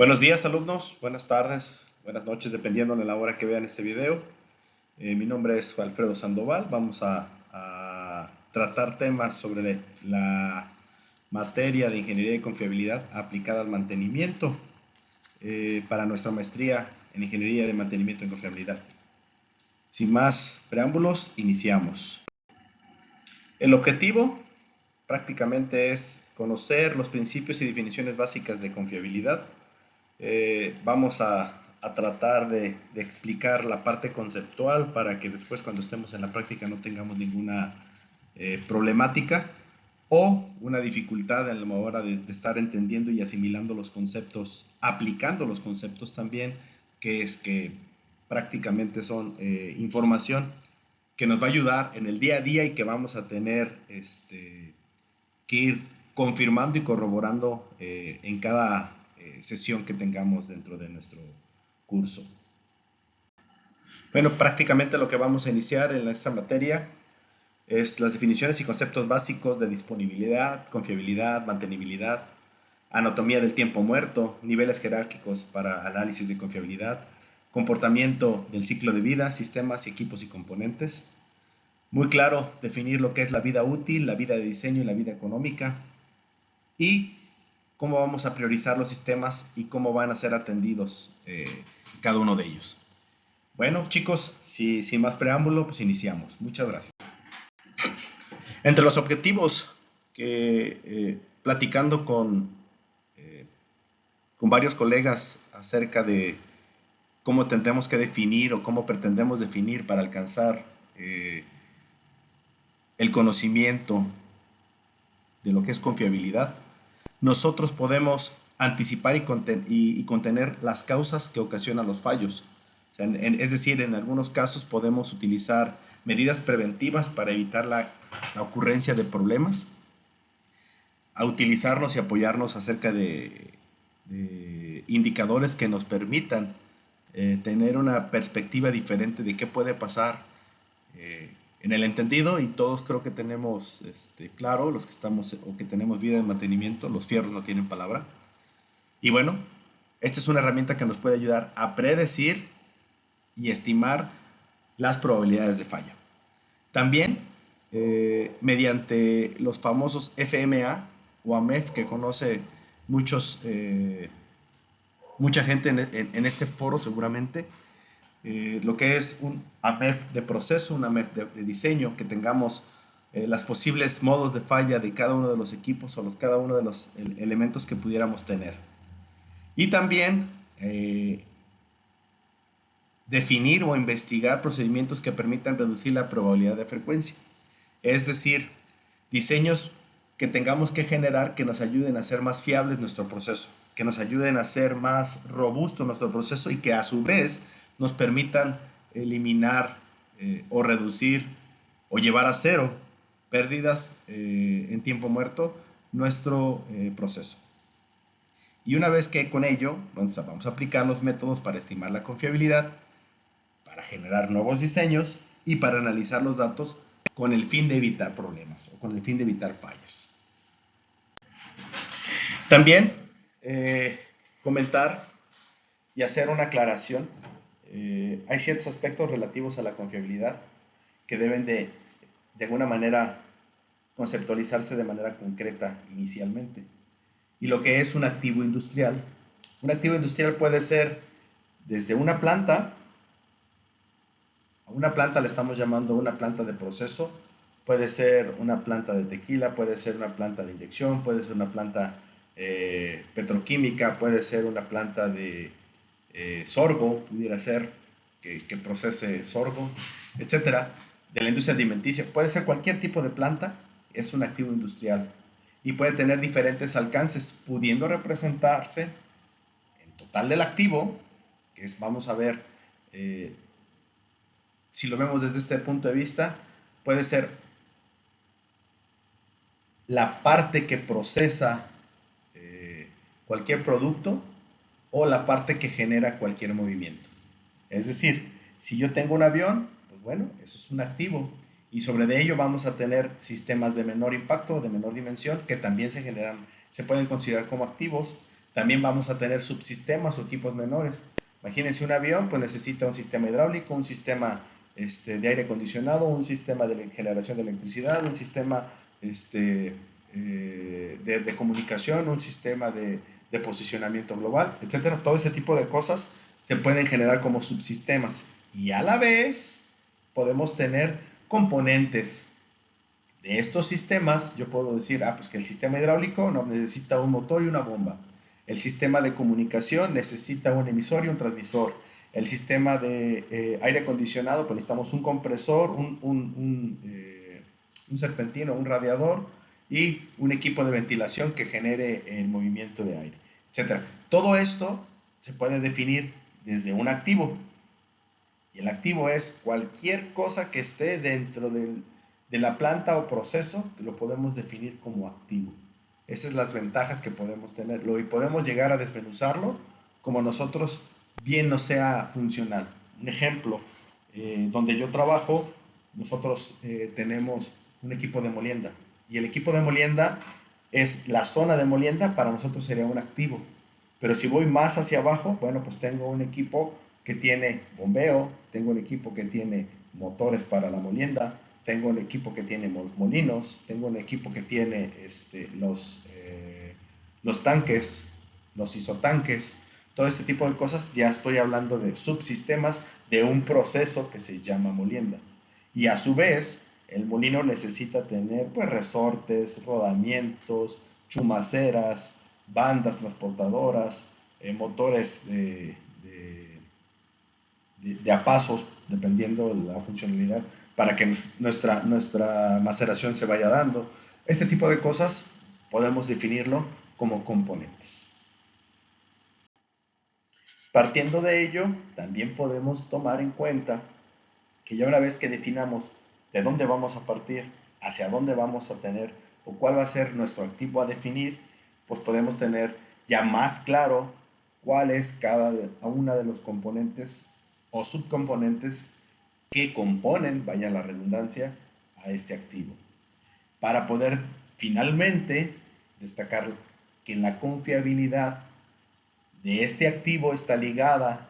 Buenos días, alumnos, buenas tardes, buenas noches, dependiendo de la hora que vean este video. Mi nombre es Alfredo Sandoval. Vamos a tratar temas sobre la materia de Ingeniería y Confiabilidad aplicada al mantenimiento para nuestra maestría en Ingeniería de Mantenimiento y Confiabilidad. Sin más preámbulos, iniciamos. El objetivo prácticamente es conocer los principios y definiciones básicas de confiabilidad. Vamos a tratar de explicar la parte conceptual para que después, cuando estemos en la práctica, no tengamos ninguna problemática o una dificultad a la hora de estar entendiendo y asimilando los conceptos, aplicando los conceptos también, que prácticamente son información que nos va a ayudar en el día a día y que vamos a tener que ir confirmando y corroborando en cada sesión que tengamos dentro de nuestro curso. Bueno, prácticamente lo que vamos a iniciar en esta materia es las definiciones y conceptos básicos de disponibilidad, confiabilidad, mantenibilidad, anatomía del tiempo muerto, niveles jerárquicos para análisis de confiabilidad, comportamiento del ciclo de vida, sistemas, equipos y componentes. Muy claro definir lo que es la vida útil, la vida de diseño y la vida económica, y cómo vamos a priorizar los sistemas y cómo van a ser atendidos cada uno de ellos. Bueno, chicos, sin más preámbulo, pues iniciamos. Muchas gracias. Entre los objetivos que platicando con varios colegas acerca de cómo tendremos que definir o cómo pretendemos definir para alcanzar el conocimiento de lo que es confiabilidad, nosotros podemos anticipar y contener las causas que ocasionan los fallos. O sea, es decir, en algunos casos podemos utilizar medidas preventivas para evitar la ocurrencia de problemas, a utilizarnos y apoyarnos acerca de indicadores que nos permitan tener una perspectiva diferente de qué puede pasar en el entendido, y todos creo que tenemos claro, los que estamos o que tenemos vida de mantenimiento, los fierros no tienen palabra. Y bueno, esta es una herramienta que nos puede ayudar a predecir y estimar las probabilidades de falla. También, mediante los famosos FMA o AMEF, que conoce mucha gente en este foro seguramente, lo que es un AMEF de proceso, un AMEF de diseño, que tengamos los posibles modos de falla de cada uno de los equipos o cada uno de los elementos que pudiéramos tener. Y también definir o investigar procedimientos que permitan reducir la probabilidad de frecuencia. Es decir, diseños que tengamos que generar que nos ayuden a hacer más fiables nuestro proceso, que nos ayuden a hacer más robusto nuestro proceso y que a su vez nos permitan eliminar o reducir o llevar a cero pérdidas en tiempo muerto nuestro proceso. Y una vez que con ello vamos a aplicar los métodos para estimar la confiabilidad, para generar nuevos diseños y para analizar los datos con el fin de evitar problemas o con el fin de evitar fallas. También comentar y hacer una aclaración. Hay ciertos aspectos relativos a la confiabilidad que deben de alguna manera conceptualizarse de manera concreta inicialmente. Y lo que es un activo industrial. Un activo industrial puede ser desde una planta. A una planta le estamos llamando una planta de proceso. Puede ser una planta de tequila, puede ser una planta de inyección, puede ser una planta petroquímica, puede ser una planta de sorgo, pudiera ser que procese sorgo, etcétera, de la industria alimenticia. Puede ser cualquier tipo de planta, es un activo industrial y puede tener diferentes alcances, pudiendo representarse en total del activo, que es, vamos a ver, si lo vemos desde este punto de vista, puede ser la parte que procesa cualquier producto o la parte que genera cualquier movimiento. Es decir, si yo tengo un avión, pues bueno, eso es un activo, y sobre de ello vamos a tener sistemas de menor impacto o de menor dimensión que también se pueden considerar como activos, También vamos a tener subsistemas o equipos menores. Imagínense un avión, pues necesita un sistema hidráulico, un sistema de aire acondicionado, un sistema de generación de electricidad, un sistema de comunicación, un sistema de posicionamiento global, etcétera. Todo ese tipo de cosas se pueden generar como subsistemas. Y a la vez podemos tener componentes de estos sistemas. Yo puedo decir, pues que el sistema hidráulico no necesita un motor y una bomba. El sistema de comunicación necesita un emisor y un transmisor. El sistema de aire acondicionado, pues necesitamos un compresor, un serpentino, un radiador y un equipo de ventilación que genere el movimiento de aire, etc. Todo esto se puede definir desde un activo. Y el activo es cualquier cosa que esté dentro de la planta o proceso, que lo podemos definir como activo. Esas son las ventajas que podemos tener. Y podemos llegar a desmenuzarlo como nosotros bien nos sea funcional. Un ejemplo, donde yo trabajo, nosotros tenemos un equipo de molienda. Y el equipo de molienda es la zona de molienda, para nosotros sería un activo. Pero si voy más hacia abajo, bueno, pues tengo un equipo que tiene bombeo, tengo un equipo que tiene motores para la molienda, tengo un equipo que tiene molinos, tengo un equipo que tiene los tanques, los isotanques, todo este tipo de cosas. Ya estoy hablando de subsistemas de un proceso que se llama molienda. Y a su vez, el molino necesita tener pues resortes, rodamientos, chumaceras, bandas transportadoras, motores de a pasos, dependiendo de la funcionalidad, para que nuestra maceración se vaya dando. Este tipo de cosas podemos definirlo como componentes. Partiendo de ello, también podemos tomar en cuenta que ya una vez que definamos de dónde vamos a partir, hacia dónde vamos a tener o cuál va a ser nuestro activo a definir, pues podemos tener ya más claro cuál es cada una de los componentes o subcomponentes que componen, vaya la redundancia, a este activo. Para poder finalmente destacar que la confiabilidad de este activo está ligada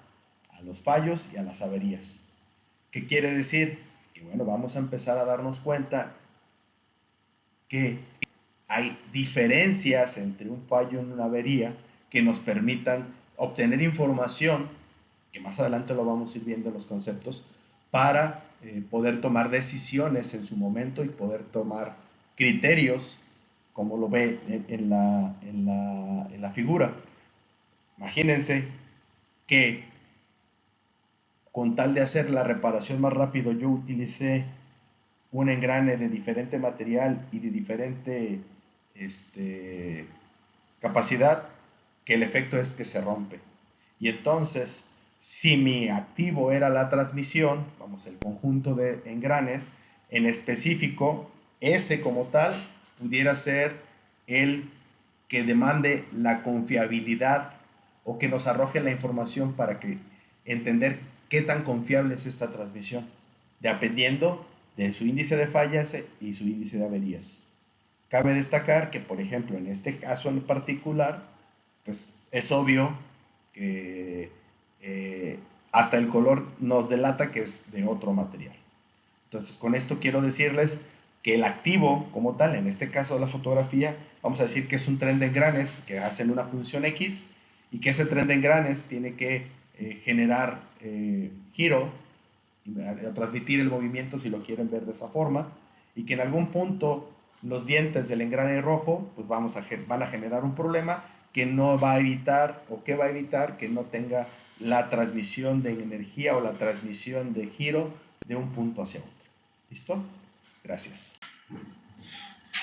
a los fallos y a las averías. ¿Qué quiere decir? Que bueno, vamos a empezar a darnos cuenta que hay diferencias entre un fallo y una avería que nos permitan obtener información, que más adelante lo vamos a ir viendo en los conceptos, para poder tomar decisiones en su momento y poder tomar criterios, como lo ve en la figura. Imagínense que con tal de hacer la reparación más rápido, yo utilicé un engrane de diferente material y de diferente capacidad, que el efecto es que se rompe. Y entonces, si mi activo era la transmisión, vamos, el conjunto de engranes, en específico, ese como tal pudiera ser el que demande la confiabilidad o que nos arroje la información para que entender qué tan confiable es esta transmisión, dependiendo de su índice de fallas y su índice de averías. Cabe destacar que, por ejemplo, en este caso en particular, pues es obvio que hasta el color nos delata que es de otro material. Entonces, con esto quiero decirles que el activo como tal, en este caso de la fotografía, vamos a decir que es un tren de engranes que hacen una función X y que ese tren de engranes tiene que generar giro, a transmitir el movimiento, si lo quieren ver de esa forma, y que en algún punto los dientes del engrane rojo pues van a generar un problema que no va a evitar, o que va a evitar que no tenga la transmisión de energía o la transmisión de giro de un punto hacia otro. ¿Listo? Gracias.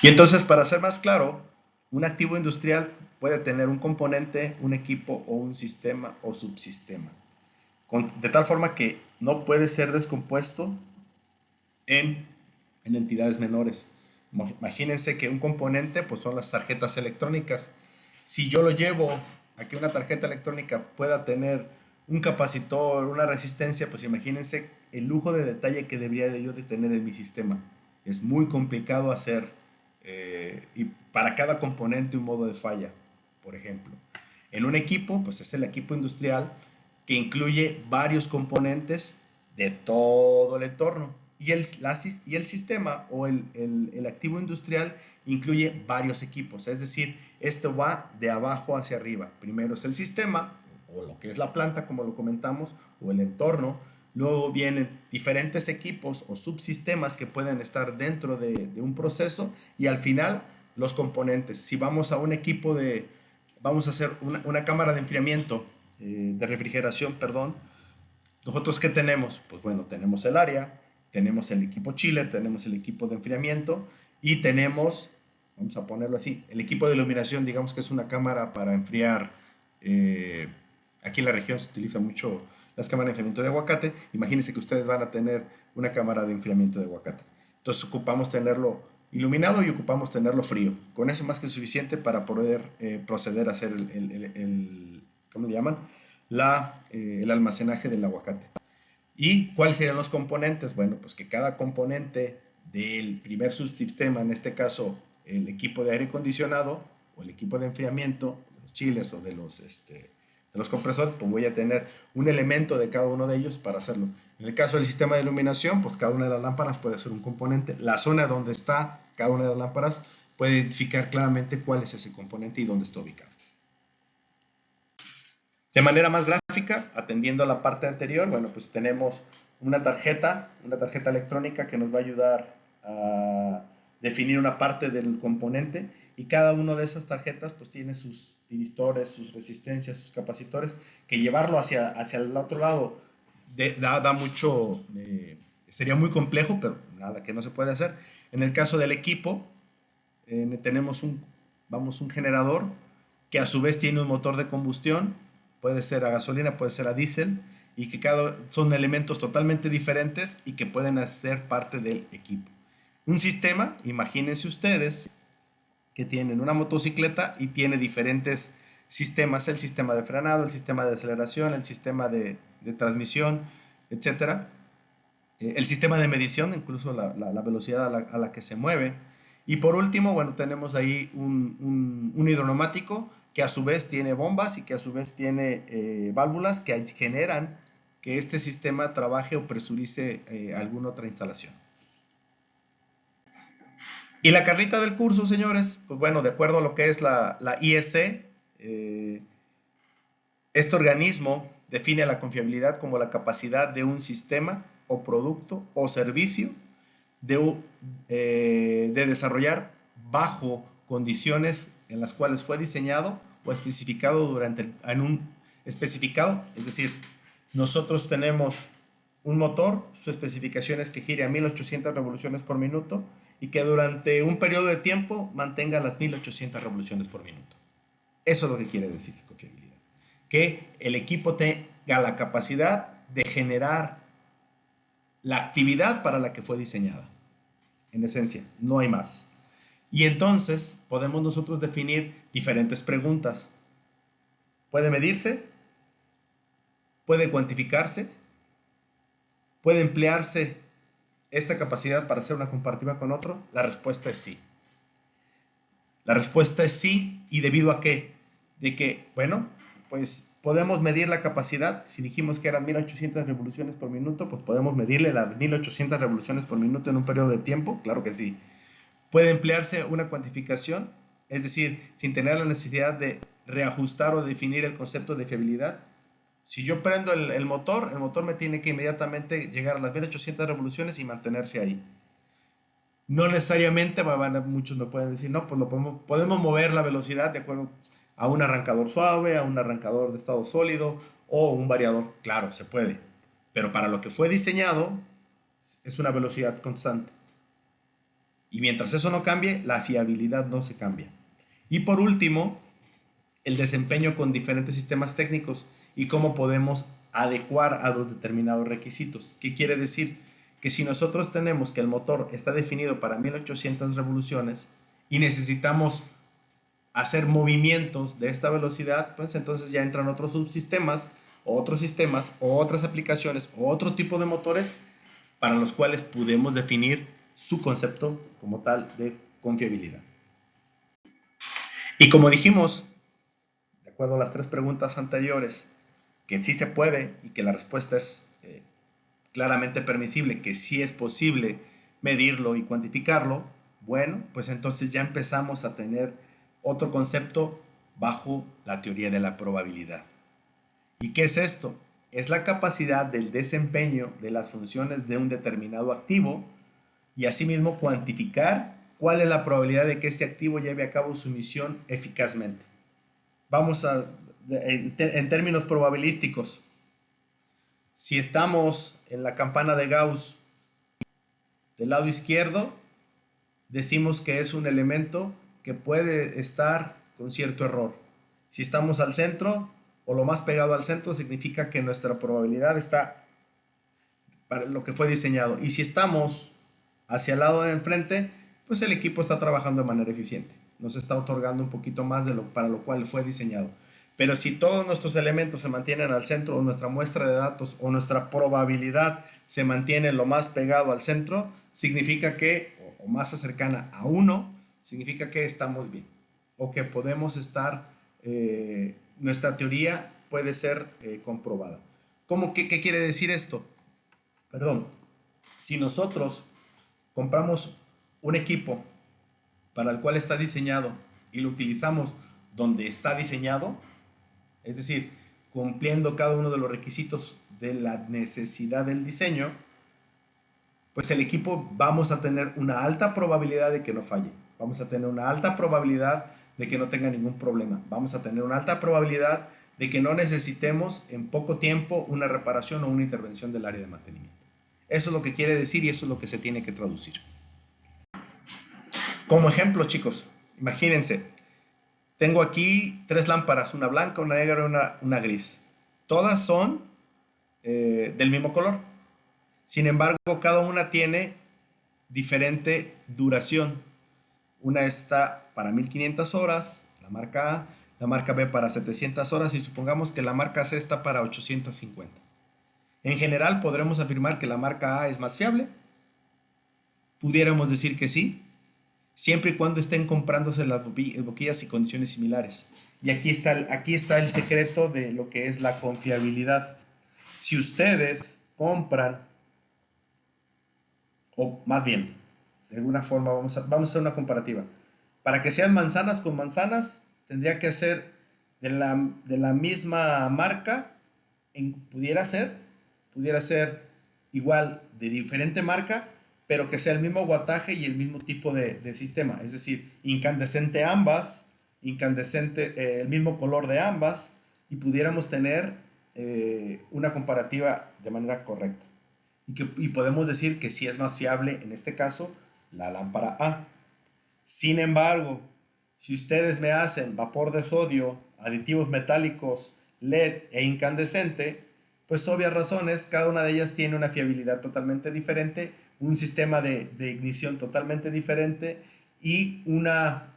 Y entonces, para ser más claro, un activo industrial puede tener un componente, un equipo o un sistema o subsistema, de tal forma que no puede ser descompuesto en entidades menores. Imagínense que un componente pues son las tarjetas electrónicas. Si yo lo llevo a que una tarjeta electrónica pueda tener un capacitor, una resistencia, pues imagínense el lujo de detalle que debería yo de tener en mi sistema. Es muy complicado hacer y para cada componente un modo de falla, por ejemplo. En un equipo, pues es el equipo industrial que incluye varios componentes de todo el entorno. Y el sistema o el activo industrial incluye varios equipos, es decir, esto va de abajo hacia arriba. Primero es el sistema, o lo que es la planta, como lo comentamos, o el entorno. Luego vienen diferentes equipos o subsistemas que pueden estar dentro de un proceso, y al final los componentes. Si vamos a un equipo vamos a hacer una cámara de enfriamiento, de refrigeración, perdón, ¿nosotros qué tenemos? Pues bueno, tenemos el área, tenemos el equipo chiller, tenemos el equipo de enfriamiento y tenemos, vamos a ponerlo así, el equipo de iluminación, digamos que es una cámara para enfriar. Aquí en la región se utiliza mucho las cámaras de enfriamiento de aguacate. Imagínense que ustedes van a tener una cámara de enfriamiento de aguacate. Entonces ocupamos tenerlo iluminado y ocupamos tenerlo frío. Con eso más que suficiente para poder proceder a hacer ¿cómo le llaman? El almacenaje del aguacate. ¿Y cuáles serían los componentes? Bueno, pues que cada componente del primer subsistema, en este caso el equipo de aire acondicionado o el equipo de enfriamiento, de los chillers o de los compresores, pues voy a tener un elemento de cada uno de ellos para hacerlo. En el caso del sistema de iluminación, pues cada una de las lámparas puede ser un componente. La zona donde está cada una de las lámparas puede identificar claramente cuál es ese componente y dónde está ubicado. De manera más gráfica, atendiendo a la parte anterior, bueno, pues tenemos una tarjeta electrónica que nos va a ayudar a definir una parte del componente, y cada una de esas tarjetas pues tiene sus tiristores, sus resistencias, sus capacitores, que llevarlo hacia el otro lado da mucho, sería muy complejo, pero nada que no se puede hacer. En el caso del equipo, tenemos un generador que a su vez tiene un motor de combustión, puede ser a gasolina, puede ser a diésel, y que son elementos totalmente diferentes y que pueden hacer parte del equipo. Un sistema, imagínense ustedes que tienen una motocicleta y tiene diferentes sistemas: el sistema de frenado, el sistema de aceleración, el sistema de transmisión, etcétera, el sistema de medición, incluso la velocidad a la que se mueve. Y por último, bueno, tenemos ahí un hidroneumático que a su vez tiene bombas y que a su vez tiene válvulas que generan que este sistema trabaje o presurice alguna otra instalación. Y la carnita del curso, señores, pues bueno, de acuerdo a lo que es la IEC, este organismo define la confiabilidad como la capacidad de un sistema o producto o servicio de desarrollar bajo condiciones en las cuales fue diseñado o especificado es decir, nosotros tenemos un motor, su especificación es que gire a 1800 revoluciones por minuto y que durante un periodo de tiempo mantenga las 1800 revoluciones por minuto. Eso es lo que quiere decir confiabilidad. Que el equipo tenga la capacidad de generar la actividad para la que fue diseñada. En esencia, no hay más. Y entonces podemos nosotros definir diferentes preguntas. ¿Puede medirse? ¿Puede cuantificarse? ¿Puede emplearse esta capacidad para hacer una comparativa con otro? La respuesta es sí. La respuesta es sí, ¿y debido a qué? De que, bueno, pues podemos medir la capacidad. Si dijimos que eran 1800 revoluciones por minuto, pues podemos medirle las 1800 revoluciones por minuto en un periodo de tiempo. Claro que sí. Puede emplearse una cuantificación, es decir, sin tener la necesidad de reajustar o definir el concepto de fiabilidad. Si yo prendo el motor me tiene que inmediatamente llegar a las 1800 revoluciones y mantenerse ahí. No necesariamente, muchos me pueden decir, no, pues podemos mover la velocidad de acuerdo a un arrancador suave, a un arrancador de estado sólido o un variador. Claro, se puede, pero para lo que fue diseñado es una velocidad constante. Y mientras eso no cambie, la fiabilidad no se cambia. Y por último, el desempeño con diferentes sistemas técnicos y cómo podemos adecuar a los determinados requisitos. ¿Qué quiere decir? Que si nosotros tenemos que el motor está definido para 1800 revoluciones y necesitamos hacer movimientos de esta velocidad, pues entonces ya entran otros subsistemas, otros sistemas, o otras aplicaciones, o otro tipo de motores para los cuales podemos definir su concepto como tal de confiabilidad. Y como dijimos, acuerdo a las 3 preguntas anteriores, que sí se puede y que la respuesta es claramente permisible, que sí es posible medirlo y cuantificarlo, bueno, pues entonces ya empezamos a tener otro concepto bajo la teoría de la probabilidad. ¿Y qué es esto? Es la capacidad del desempeño de las funciones de un determinado activo y asimismo cuantificar cuál es la probabilidad de que este activo lleve a cabo su misión eficazmente. Vamos a, en términos probabilísticos, si estamos en la campana de Gauss del lado izquierdo, decimos que es un elemento que puede estar con cierto error. Si estamos al centro o lo más pegado al centro, significa que nuestra probabilidad está para lo que fue diseñado. Y si estamos hacia el lado de enfrente, pues el equipo está trabajando de manera eficiente. Nos está otorgando un poquito más de lo para lo cual fue diseñado. Pero si todos nuestros elementos se mantienen al centro, o nuestra muestra de datos o nuestra probabilidad se mantiene lo más pegado al centro, significa que, o más cercana a 1, significa que estamos bien. O que podemos estar, nuestra teoría puede ser comprobada. ¿Qué quiere decir esto? Perdón, si nosotros compramos un equipo para el cual está diseñado y lo utilizamos donde está diseñado, es decir, cumpliendo cada uno de los requisitos de la necesidad del diseño, pues el equipo vamos a tener una alta probabilidad de que no falle. Vamos a tener una alta probabilidad de que no tenga ningún problema. Vamos a tener una alta probabilidad de que no necesitemos en poco tiempo una reparación o una intervención del área de mantenimiento. Eso es lo que quiere decir y eso es lo que se tiene que traducir. Como ejemplo, chicos, imagínense, tengo aquí 3 lámparas, una blanca, una negra y una gris. Todas son del mismo color. Sin embargo, cada una tiene diferente duración. Una está para 1500 horas, la marca A, la marca B para 700 horas y supongamos que la marca C está para 850. En general, podremos afirmar que la marca A es más fiable. Pudiéramos decir que sí, siempre y cuando estén comprándose las boquillas y condiciones similares. Y aquí está el secreto de lo que es la confiabilidad. Si ustedes compran, o más bien, de alguna forma vamos a hacer una comparativa. Para que sean manzanas con manzanas, tendría que ser de la misma marca, pudiera ser igual de diferente marca, pero que sea el mismo wattaje y el mismo tipo de sistema, es decir, incandescente ambas, el mismo color de ambas, y pudiéramos tener una comparativa de manera correcta. Y podemos decir que sí es más fiable, en este caso, la lámpara A. Sin embargo, si ustedes me hacen vapor de sodio, aditivos metálicos, LED e incandescente, pues obvias razones, cada una de ellas tiene una fiabilidad totalmente diferente, un sistema de ignición totalmente diferente y una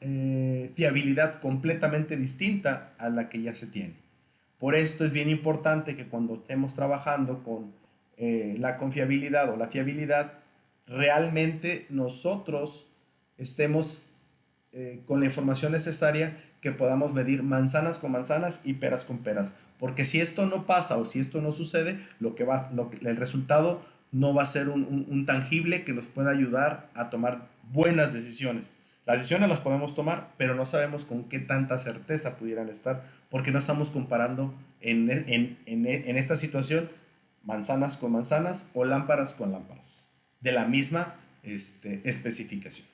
fiabilidad completamente distinta a la que ya se tiene. Por esto es bien importante que cuando estemos trabajando con la confiabilidad o la fiabilidad, realmente nosotros estemos con la información necesaria que podamos medir manzanas con manzanas y peras con peras. Porque si esto no pasa o si esto no sucede, el resultado no va a ser un tangible que nos pueda ayudar a tomar buenas decisiones. Las decisiones las podemos tomar, pero no sabemos con qué tanta certeza pudieran estar, porque no estamos comparando en esta situación manzanas con manzanas o lámparas con lámparas de la misma especificación.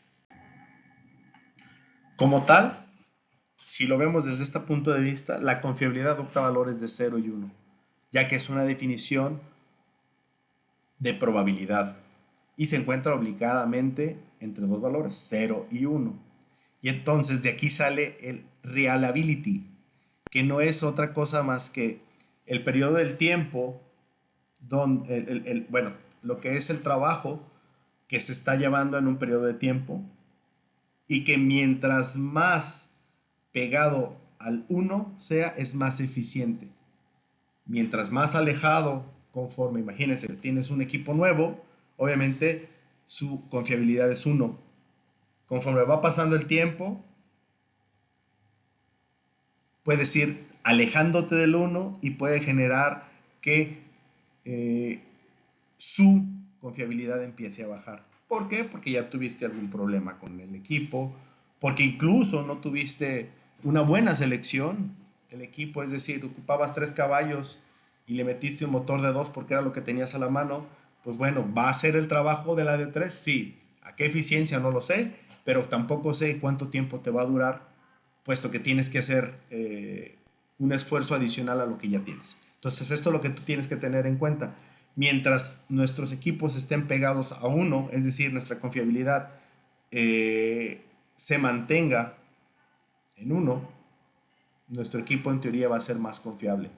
Como tal, si lo vemos desde este punto de vista, la confiabilidad adopta valores de 0 y 1, ya que es una definición de probabilidad y se encuentra obligadamente entre dos valores, 0 y 1. Y entonces de aquí sale el reliability, que no es otra cosa más que el periodo del tiempo, lo que es el trabajo que se está llevando en un periodo de tiempo y que mientras más pegado al 1 sea, es más eficiente. Mientras más alejado, conforme, imagínense, tienes un equipo nuevo, obviamente su confiabilidad es 1. Conforme va pasando el tiempo, puedes ir alejándote del uno y puede generar que su confiabilidad empiece a bajar. ¿Por qué? Porque ya tuviste algún problema con el equipo, porque incluso no tuviste una buena selección. El equipo, es decir, ocupabas 3 caballos y le metiste un motor de 2 porque era lo que tenías a la mano. Pues bueno, ¿va a ser el trabajo de la de 3? Sí. ¿A qué eficiencia? No lo sé, pero tampoco sé cuánto tiempo te va a durar, puesto que tienes que hacer un esfuerzo adicional a lo que ya tienes. Entonces, esto es lo que tú tienes que tener en cuenta. Mientras nuestros equipos estén pegados a uno, es decir, nuestra confiabilidad se mantenga en uno, nuestro equipo en teoría va a ser más confiable.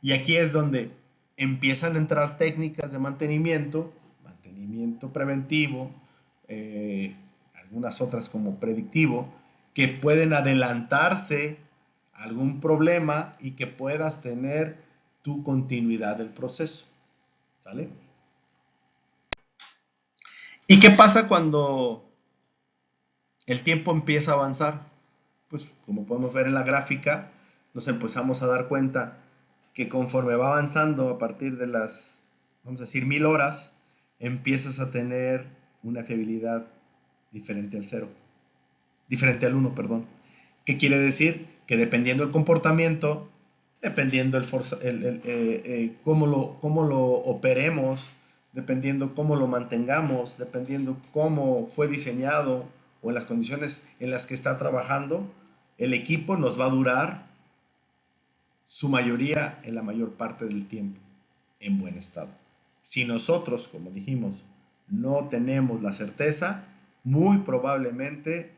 Y aquí es donde empiezan a entrar técnicas de mantenimiento preventivo, algunas otras como predictivo, que pueden adelantarse a algún problema y que puedas tener tu continuidad del proceso. ¿Sale? ¿Y qué pasa cuando el tiempo empieza a avanzar? Pues como podemos ver en la gráfica, nos empezamos a dar cuenta que conforme va avanzando a partir de las, vamos a decir, 1000 horas, empiezas a tener una fiabilidad diferente al 0, diferente al 1, perdón. ¿Qué quiere decir? Que dependiendo del comportamiento, dependiendo cómo lo operemos, dependiendo cómo lo mantengamos, dependiendo cómo fue diseñado o en las condiciones en las que está trabajando, el equipo nos va a durar su mayoría en la mayor parte del tiempo en buen estado. Si nosotros, como dijimos, no tenemos la certeza, muy probablemente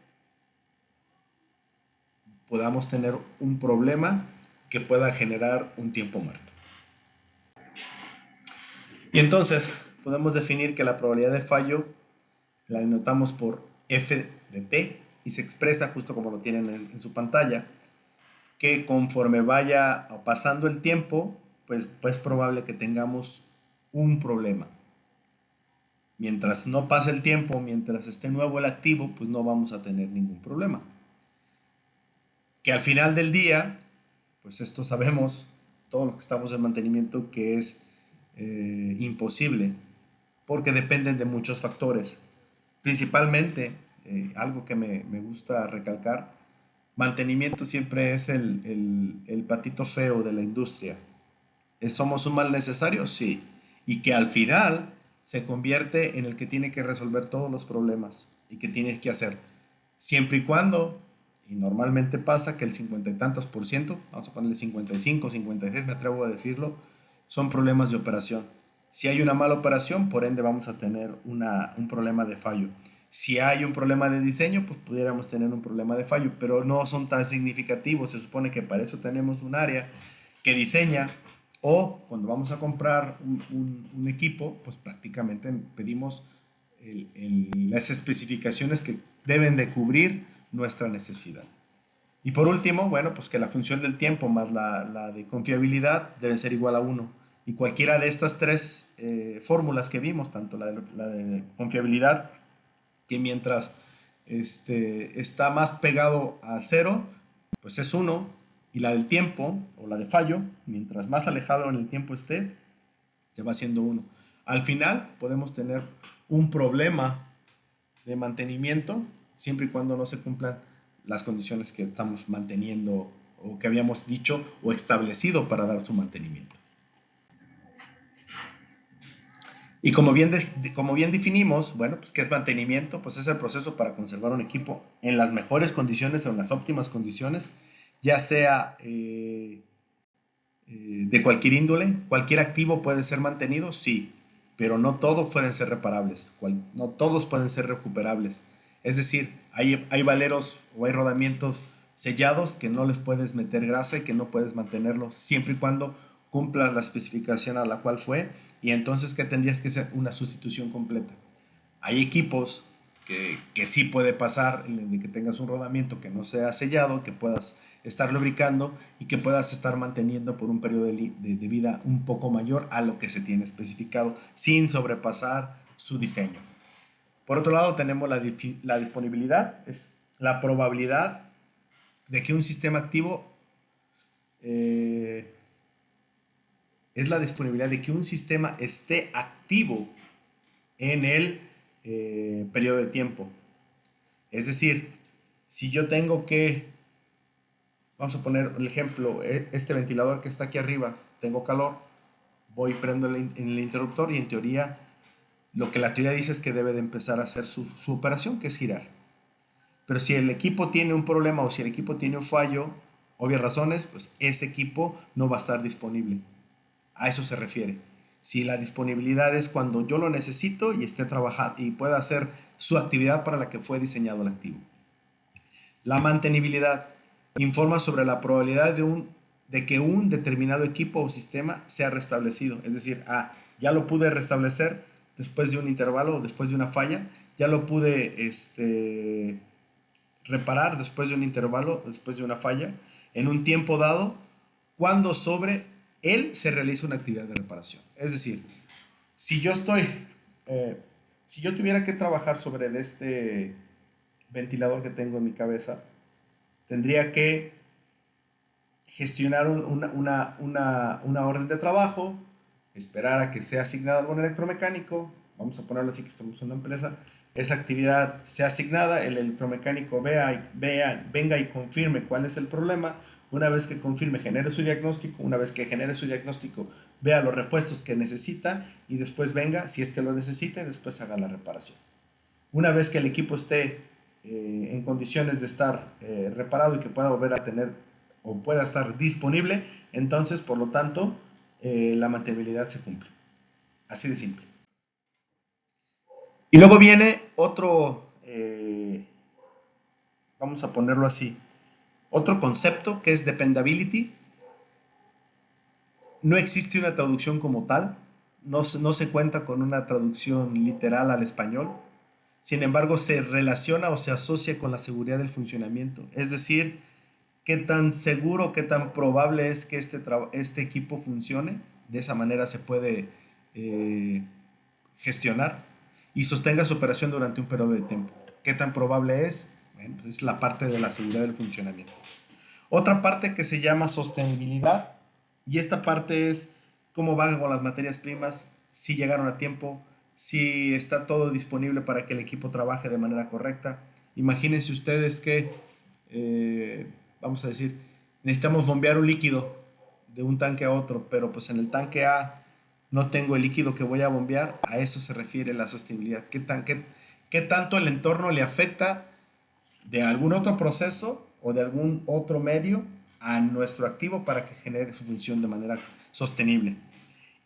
podamos tener un problema que pueda generar un tiempo muerto. Y entonces podemos definir que la probabilidad de fallo la denotamos por F de T y se expresa justo como lo tienen en su pantalla, que conforme vaya pasando el tiempo, pues es probable que tengamos un problema. Mientras no pase el tiempo, mientras esté nuevo el activo, pues no vamos a tener ningún problema. Que al final del día, pues esto sabemos, todos los que estamos en mantenimiento, que es imposible, porque dependen de muchos factores. Principalmente, algo que me gusta recalcar, mantenimiento siempre es el patito feo de la industria. ¿Somos un mal necesario? Sí. Y que al final se convierte en el que tiene que resolver todos los problemas y que tienes que hacer. Siempre y cuando, y normalmente pasa que el 50 y tantos por ciento, vamos a ponerle 55, 56, me atrevo a decirlo, son problemas de operación. Si hay una mala operación, por ende vamos a tener un problema de fallo. Si hay un problema de diseño, pues pudiéramos tener un problema de fallo, pero no son tan significativos. Se supone que para eso tenemos un área que diseña, o cuando vamos a comprar un equipo, pues prácticamente pedimos las especificaciones que deben de cubrir nuestra necesidad. Y por último, bueno, pues que la función del tiempo más la de confiabilidad deben ser igual a 1. Y cualquiera de estas tres fórmulas que vimos, tanto la de confiabilidad, que mientras está más pegado al 0, pues es 1, y la del tiempo, o la de fallo, mientras más alejado en el tiempo esté, se va haciendo 1. Al final podemos tener un problema de mantenimiento, siempre y cuando no se cumplan las condiciones que estamos manteniendo o que habíamos dicho o establecido para dar su mantenimiento. Y como bien definimos, bueno, pues ¿qué es mantenimiento? Pues es el proceso para conservar un equipo en las mejores condiciones o en las óptimas condiciones, ya sea de cualquier índole. Cualquier activo puede ser mantenido, sí, pero no todos pueden ser reparables, no todos pueden ser recuperables. Es decir, hay valeros o hay rodamientos sellados que no les puedes meter grasa y que no puedes mantenerlos siempre y cuando cumplas la especificación a la cual fue, y entonces ¿qué tendrías que hacer? Una sustitución completa. Hay equipos que sí puede pasar de que tengas un rodamiento que no sea sellado, que puedas estar lubricando y que puedas estar manteniendo por un periodo de vida un poco mayor a lo que se tiene especificado, sin sobrepasar su diseño. Por otro lado, tenemos la disponibilidad, es la probabilidad de que un sistema activo es la disponibilidad de que un sistema esté activo en el periodo de tiempo. Es decir, si yo tengo que, vamos a poner el ejemplo, este ventilador que está aquí arriba, tengo calor, voy, prendo en el interruptor y en teoría, lo que la teoría dice es que debe de empezar a hacer su operación, que es girar. Pero si el equipo tiene un problema o si el equipo tiene un fallo, obvias razones, pues ese equipo no va a estar disponible. A eso se refiere. Si la disponibilidad es cuando yo lo necesito y esté trabajando y pueda hacer su actividad para la que fue diseñado el activo. La mantenibilidad informa sobre la probabilidad de que un determinado equipo o sistema sea restablecido. Es decir, ya lo pude restablecer después de un intervalo o después de una falla, ya lo pude reparar después de un intervalo, después de una falla, en un tiempo dado, cuando sobre él se realiza una actividad de reparación. Es decir, si yo tuviera que trabajar sobre este ventilador que tengo en mi cabeza, tendría que gestionar una orden de trabajo, esperar a que sea asignado algún electromecánico, vamos a ponerlo así que estamos en una empresa, esa actividad sea asignada, el electromecánico venga y confirme cuál es el problema, una vez que confirme genere su diagnóstico, una vez que genere su diagnóstico vea los repuestos que necesita y después venga, si es que lo necesita, y después haga la reparación. Una vez que el equipo esté en condiciones de estar reparado y que pueda volver a tener o pueda estar disponible, entonces por lo tanto la mantenibilidad se cumple. Así de simple. Y luego viene otro, vamos a ponerlo así, otro concepto que es dependability. No existe una traducción como tal, no se cuenta con una traducción literal al español. Sin embargo, se relaciona o se asocia con la seguridad del funcionamiento. Es decir, qué tan seguro, qué tan probable es que este equipo funcione. De esa manera se puede gestionar y sostenga su operación durante un periodo de tiempo. ¿Qué tan probable es? Bueno, pues es la parte de la seguridad del funcionamiento. Otra parte que se llama sostenibilidad, y esta parte es cómo van con las materias primas, si llegaron a tiempo, si está todo disponible para que el equipo trabaje de manera correcta. Imagínense ustedes que, vamos a decir, necesitamos bombear un líquido de un tanque a otro, pero pues en el tanque A no tengo el líquido que voy a bombear. A eso se refiere la sostenibilidad. ¿Qué tanto el entorno le afecta de algún otro proceso o de algún otro medio a nuestro activo para que genere su función de manera sostenible?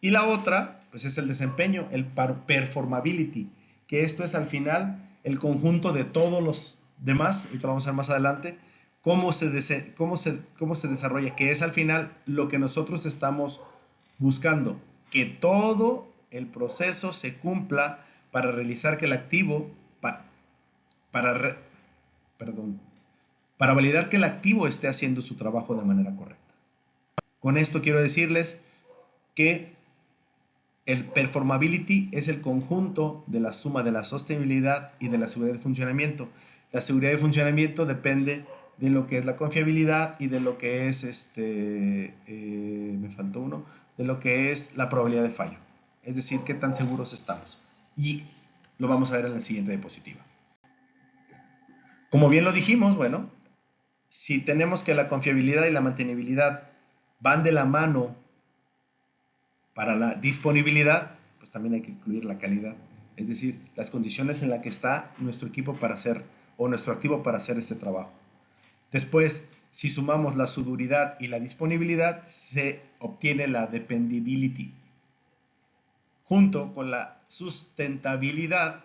Y la otra, pues es el desempeño, el performability, que esto es al final el conjunto de todos los demás, y lo vamos a ver más adelante, cómo se desarrolla, que es al final lo que nosotros estamos buscando, que todo el proceso se cumpla para realizar que el activo, para validar que el activo esté haciendo su trabajo de manera correcta. Con esto quiero decirles que el performability es el conjunto de la suma de la sostenibilidad y de la seguridad de funcionamiento. La seguridad de funcionamiento depende de lo que es la confiabilidad y de lo que es me faltó uno, de lo que es la probabilidad de fallo. Es decir, qué tan seguros estamos. Y lo vamos a ver en la siguiente diapositiva. Como bien lo dijimos, bueno, si tenemos que la confiabilidad y la mantenibilidad van de la mano para la disponibilidad, pues también hay que incluir la calidad. Es decir, las condiciones en las que está nuestro equipo para hacer, o nuestro activo para hacer este trabajo. Después, si sumamos la seguridad y la disponibilidad, se obtiene la dependability. Junto con la sustentabilidad,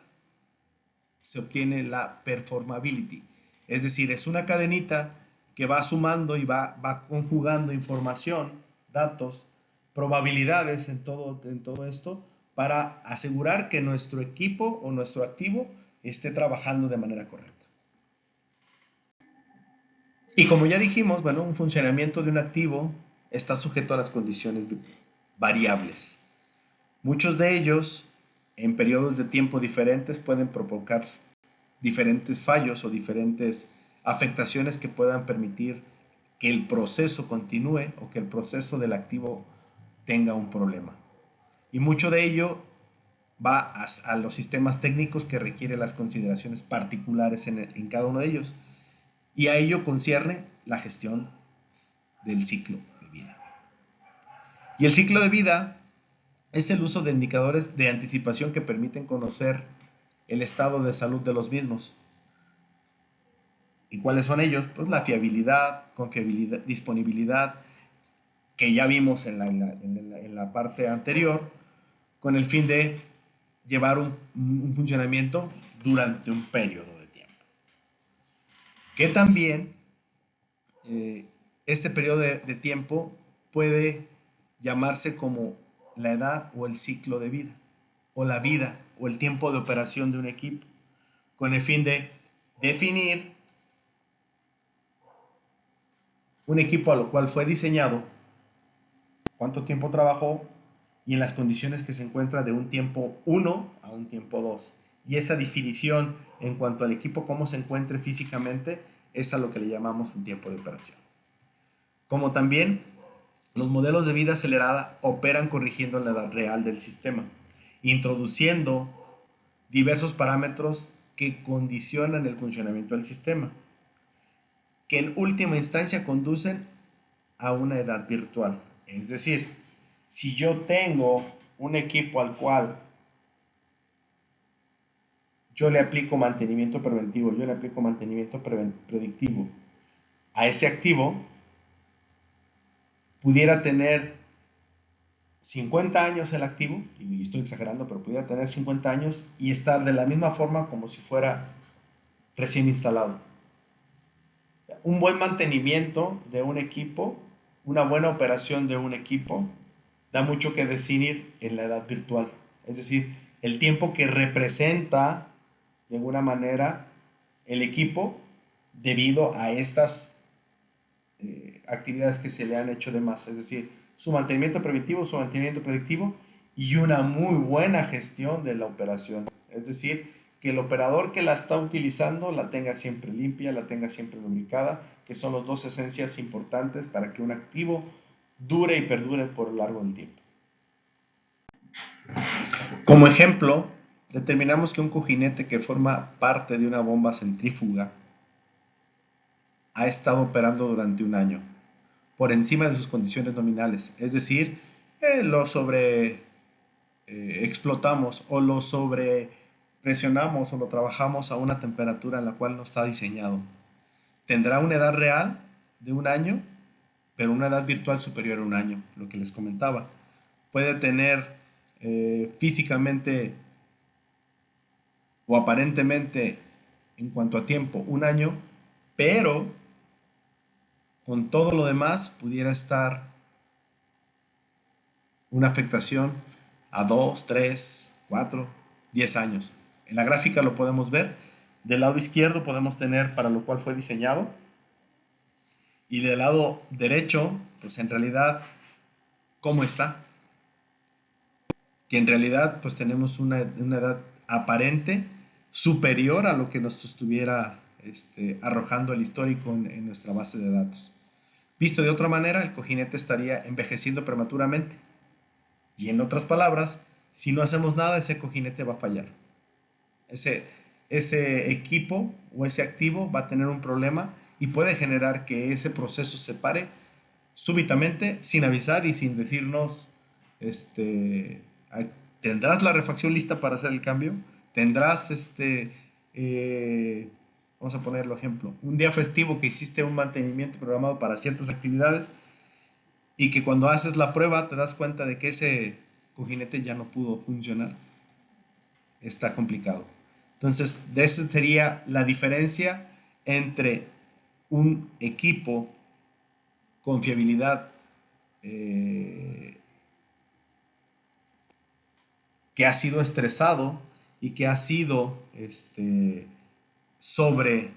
se obtiene la performability. Es decir, es una cadenita que va sumando y va conjugando información, datos, probabilidades en todo esto para asegurar que nuestro equipo o nuestro activo esté trabajando de manera correcta. Y como ya dijimos, bueno, un funcionamiento de un activo está sujeto a las condiciones variables. Muchos de ellos, en periodos de tiempo diferentes, pueden provocar diferentes fallos o diferentes afectaciones que puedan permitir que el proceso continúe o que el proceso del activo tenga un problema. Y mucho de ello va a los sistemas técnicos que requieren las consideraciones particulares en cada uno de ellos. Y a ello concierne la gestión del ciclo de vida. Y el ciclo de vida es el uso de indicadores de anticipación que permiten conocer el estado de salud de los mismos. ¿Y cuáles son ellos? Pues la fiabilidad, confiabilidad, disponibilidad, que ya vimos en la parte anterior, con el fin de llevar un funcionamiento durante un periodo de tiempo. Que también este periodo de tiempo puede llamarse como la edad o el ciclo de vida, o la vida o el tiempo de operación de un equipo, con el fin de definir un equipo a lo cual fue diseñado, cuánto tiempo trabajó y en las condiciones que se encuentra de un tiempo 1 a un tiempo 2. Y esa definición en cuanto al equipo, cómo se encuentre físicamente, es a lo que le llamamos un tiempo de operación. Como también los modelos de vida acelerada operan corrigiendo la edad real del sistema, introduciendo diversos parámetros que condicionan el funcionamiento del sistema, que en última instancia conducen a una edad virtual. Es decir, si yo tengo un equipo al cual yo le aplico mantenimiento preventivo, yo le aplico mantenimiento predictivo a ese activo, pudiera tener 50 años el activo, y estoy exagerando, pero pudiera tener 50 años y estar de la misma forma como si fuera recién instalado. Un buen mantenimiento de un equipo, una buena operación de un equipo, da mucho que decidir en la edad virtual. Es decir, el tiempo que representa de alguna manera el equipo debido a estas actividades que se le han hecho de más. Es decir, su mantenimiento preventivo, su mantenimiento predictivo y una muy buena gestión de la operación. Es decir, que el operador que la está utilizando la tenga siempre limpia, la tenga siempre lubricada, que son las dos esencias importantes para que un activo dure y perdure por lo largo del tiempo. Como ejemplo, determinamos que un cojinete que forma parte de una bomba centrífuga ha estado operando durante un año, por encima de sus condiciones nominales, es decir, lo sobre explotamos o lo sobre presionamos o lo trabajamos a una temperatura en la cual no está diseñado. Tendrá una edad real de un año, pero una edad virtual superior a un año, lo que les comentaba. Puede tener físicamente o aparentemente en cuanto a tiempo un año, pero con todo lo demás pudiera estar una afectación a 2, 3, 4, 10 años. En la gráfica lo podemos ver. Del lado izquierdo podemos tener para lo cual fue diseñado. Y del lado derecho, pues en realidad, ¿cómo está? Que en realidad pues tenemos una edad aparente superior a lo que nos estuviera arrojando el histórico en nuestra base de datos. Visto de otra manera, el cojinete estaría envejeciendo prematuramente. Y en otras palabras, si no hacemos nada, ese cojinete va a fallar. Ese equipo o ese activo va a tener un problema y puede generar que ese proceso se pare súbitamente, sin avisar y sin decirnos, ¿tendrás la refacción lista para hacer el cambio? ¿Tendrás, vamos a ponerlo ejemplo, un día festivo que hiciste un mantenimiento programado para ciertas actividades y que cuando haces la prueba te das cuenta de que ese cojinete ya no pudo funcionar? Está complicado. Entonces, de eso sería la diferencia entre un equipo con fiabilidad que ha sido estresado y que ha sido sobre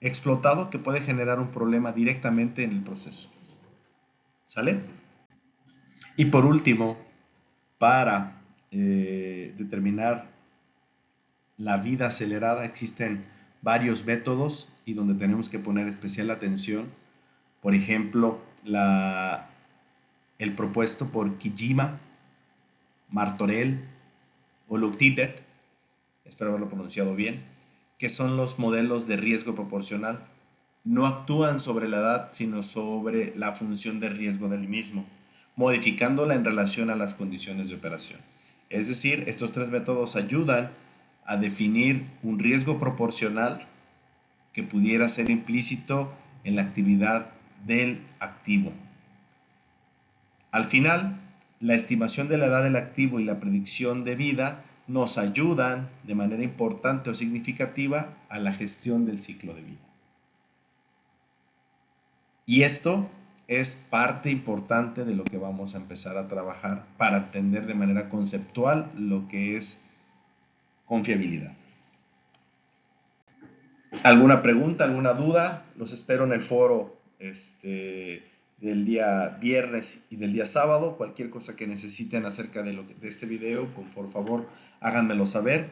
explotado, que puede generar un problema directamente en el proceso. ¿Sale? Y por último, para determinar la vida acelerada existen varios métodos y donde tenemos que poner especial atención. Por ejemplo, la el propuesto por Kijima, Martorell o Luktitet, espero haberlo pronunciado bien, que son los modelos de riesgo proporcional. No actúan sobre la edad, sino sobre la función de riesgo del mismo, modificándola en relación a las condiciones de operación. Es decir, estos tres métodos ayudan a definir un riesgo proporcional que pudiera ser implícito en la actividad del activo. Al final, la estimación de la edad del activo y la predicción de vida nos ayudan de manera importante o significativa a la gestión del ciclo de vida. Y esto es parte importante de lo que vamos a empezar a trabajar para entender de manera conceptual lo que es confiabilidad. ¿Alguna pregunta, alguna duda? Los espero en el foro del día viernes y del día sábado. Cualquier cosa que necesiten acerca de este video, por favor, háganmelo saber.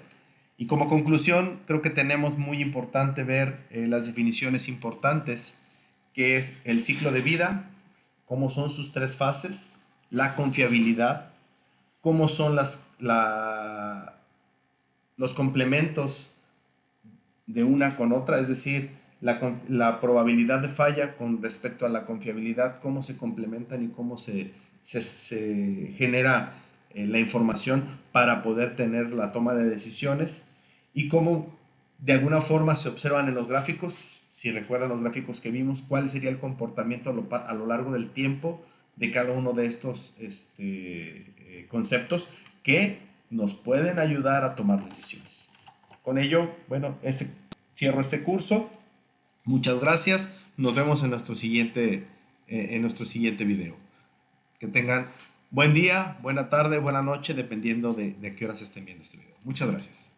Y como conclusión, creo que tenemos muy importante ver las definiciones importantes, que es el ciclo de vida, cómo son sus tres fases, la confiabilidad, cómo son los complementos de una con otra, es decir, la probabilidad de falla con respecto a la confiabilidad, cómo se complementan y cómo se genera la información para poder tener la toma de decisiones, y cómo de alguna forma se observan en los gráficos, si recuerdan los gráficos que vimos, cuál sería el comportamiento a lo largo del tiempo de cada uno de estos conceptos que nos pueden ayudar a tomar decisiones. Con ello, bueno, cierro este curso. Muchas gracias. Nos vemos en nuestro siguiente video. Que tengan buen día, buena tarde, buena noche, dependiendo de qué horas estén viendo este video. Muchas gracias.